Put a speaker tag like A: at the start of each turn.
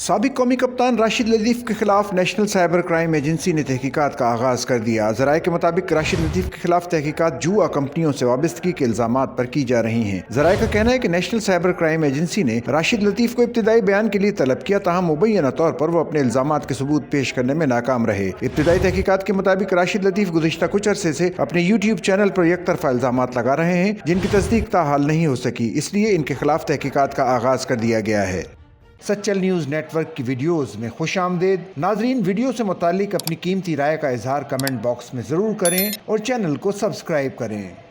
A: साबिक कौमी कप्तान राशिद लतीफ़ के खिलाफ नेशनल साइबर क्राइम एजेंसी ने तहकीकात का आगाज़ कर दिया। ज़राए के मुताबिक राशिद लतीफ़ के खिलाफ तहकीकात जुआ कंपनियों से वाबस्तगी के इल्ज़ामात पर की जा रही हैं। ज़राए का कहना है कि नेशनल साइबर क्राइम एजेंसी ने राशिद लतीफ़ को इब्तिदाई बयान के लिए तलब किया, ताहम मुबैना तौर पर वो अपने इल्ज़ामात के सबूत पेश करने में नाकाम रहे। इब्तिदाई तहकीकात के मुताबिक राशिद लतीफ़ गुज़िश्ता कुछ अरसे से अपने यूट्यूब चैनल पर एक तरफा इल्ज़ामात लगा रहे हैं, जिनकी तस्दीक ताहाल नहीं हो सकी, इसलिए इनके खिलाफ तहकीकात का आगाज़ कर दिया गया है। सच्चल न्यूज़ नेटवर्क की वीडियोस में खुश आमदेद। नाजरीन, वीडियो से मुतालिक अपनी कीमती राय का इजहार कमेंट बॉक्स में ज़रूर करें और चैनल को सब्सक्राइब करें।